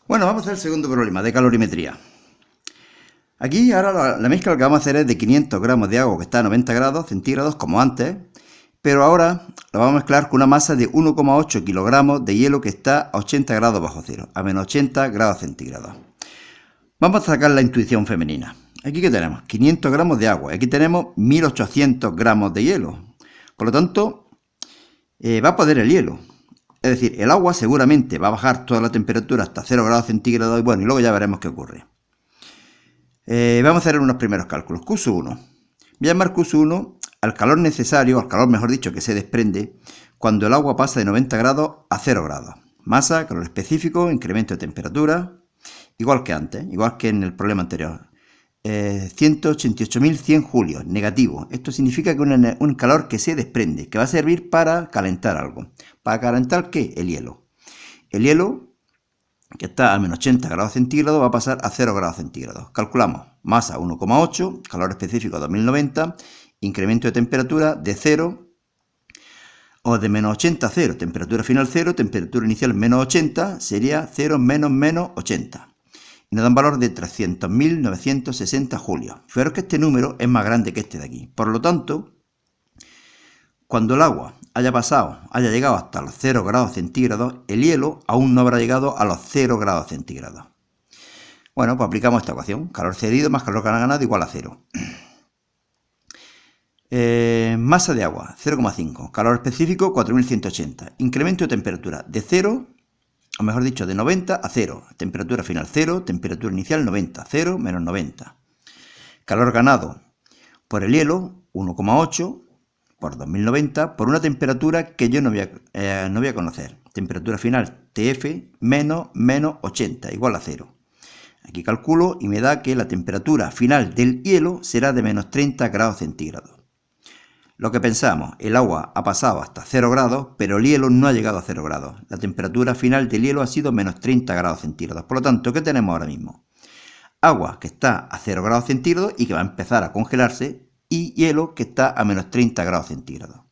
Bueno, vamos al segundo problema de calorimetría. Aquí ahora la mezcla que vamos a hacer es de 500 gramos de agua que está a 90 grados centígrados como antes, pero ahora lo vamos a mezclar con una masa de 1,8 kilogramos de hielo que está a 80 grados bajo cero, a menos 80 grados centígrados. Vamos a sacar la intuición femenina. Aquí que tenemos 500 gramos de agua, aquí tenemos 1800 gramos de hielo. Por lo tanto, va a poder el hielo. Es decir, el agua seguramente va a bajar toda la temperatura hasta 0 grados centígrados y bueno, y luego ya veremos qué ocurre. Vamos a hacer unos primeros cálculos. Q1. Voy a llamar Q1 al calor necesario, al calor mejor dicho que se desprende cuando el agua pasa de 90 grados a 0 grados. Masa, calor específico, incremento de temperatura, igual que antes, igual que en el problema anterior. 188.100 julios, negativo. Esto significa que un calor que se desprende, que va a servir para calentar algo. ¿Para calentar qué? El hielo. El hielo, que está a menos 80 grados centígrados, va a pasar a 0 grados centígrados. Calculamos masa 1,8, calor específico 2090, incremento de temperatura de 0 o de menos 80 a 0, temperatura final 0, temperatura inicial menos 80, sería 0 menos 80. Y nos da un valor de 300.960 julios. Fijaros que este número es más grande que este de aquí. Por lo tanto, cuando el agua haya llegado hasta los 0 grados centígrados, el hielo aún no habrá llegado a los 0 grados centígrados. Bueno, pues aplicamos esta ecuación. Calor cedido más calor ganado igual a 0. Masa de agua, 0,5. Calor específico, 4.180. Incremento de temperatura de 0, o mejor dicho, de 90 a 0. Temperatura final 0, temperatura inicial 90. 0 menos 90. Calor ganado por el hielo, 1,8 por 2090, por una temperatura que yo no voy a conocer. Temperatura final, TF, menos 80, igual a 0. Aquí calculo y me da que la temperatura final del hielo será de menos 30 grados centígrados. Lo que pensamos, el agua ha pasado hasta 0 grados, pero el hielo no ha llegado a 0 grados. La temperatura final del hielo ha sido menos 30 grados centígrados. Por lo tanto, ¿qué tenemos ahora mismo? Agua que está a 0 grados centígrados y que va a empezar a congelarse, y hielo que está a menos 30 grados centígrados.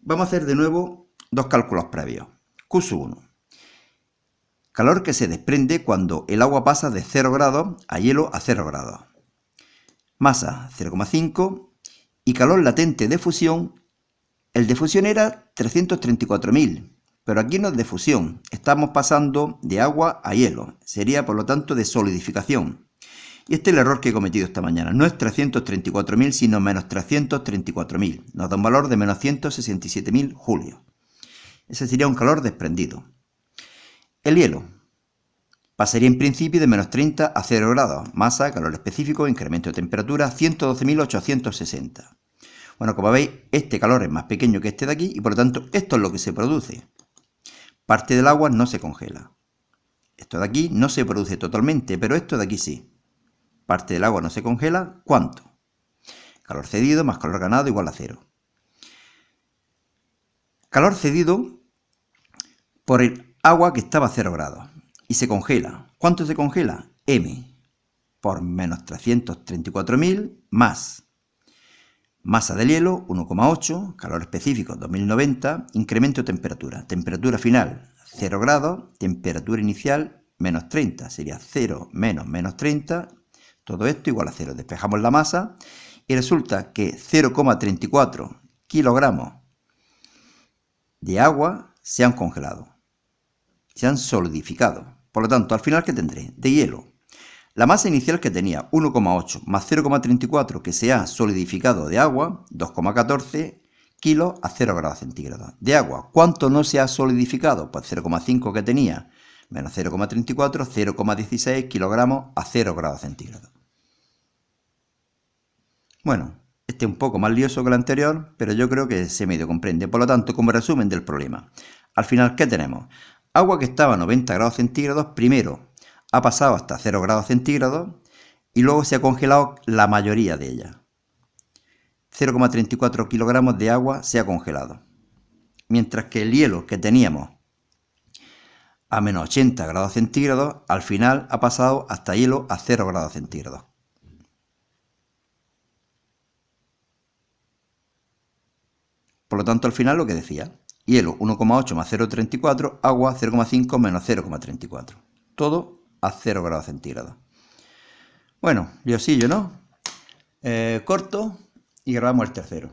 Vamos a hacer de nuevo dos cálculos previos. Q1. Calor que se desprende cuando el agua pasa de 0 grados a hielo a 0 grados. Masa 0,5 y calor latente de fusión. El de fusión era 334.000, pero aquí no es de fusión. Estamos pasando de agua a hielo. Sería por lo tanto de solidificación. Y este es el error que he cometido esta mañana. No es 334.000, sino menos 334.000. Nos da un valor de menos 167.000 julios. Ese sería un calor desprendido. El hielo pasaría en principio de menos 30 a 0 grados. Masa, calor específico, incremento de temperatura, 112.860. Bueno, como veis, este calor es más pequeño que este de aquí y por lo tanto esto es lo que se produce. Parte del agua no se congela. Esto de aquí no se produce totalmente, pero esto de aquí sí. Parte del agua no se congela, ¿cuánto? Calor cedido más calor ganado igual a 0. Calor cedido por el agua que estaba a 0 grados y se congela. ¿Cuánto se congela? M por menos 334.000 más masa del hielo 1,8, calor específico 2090, incremento de temperatura. Temperatura final 0 grados, temperatura inicial menos 30, sería 0 menos 30. Todo esto igual a 0. Despejamos la masa y resulta que 0,34 kilogramos de agua se han congelado, se han solidificado. Por lo tanto, al final, ¿qué tendré? De hielo. La masa inicial que tenía 1,8 más 0,34 que se ha solidificado de agua, 2,14 kilos a 0 grados centígrados. De agua, ¿cuánto no se ha solidificado? Pues 0,5 que tenía, menos 0,34, 0,16 kilogramos a 0 grados centígrados. Bueno, este es un poco más lioso que el anterior, pero yo creo que se medio comprende. Por lo tanto, como resumen del problema, al final, ¿qué tenemos? Agua que estaba a 90 grados centígrados, primero ha pasado hasta 0 grados centígrados y luego se ha congelado la mayoría de ella. 0,34 kilogramos de agua se ha congelado. Mientras que el hielo que teníamos a menos 80 grados centígrados, al final ha pasado hasta hielo a 0 grados centígrados. Por lo tanto, al final lo que decía, hielo 1,8 más 0,34, agua 0,5 menos 0,34. todo a 0 grados centígrados. Bueno, liosillo, ¿no? Corto y grabamos el tercero.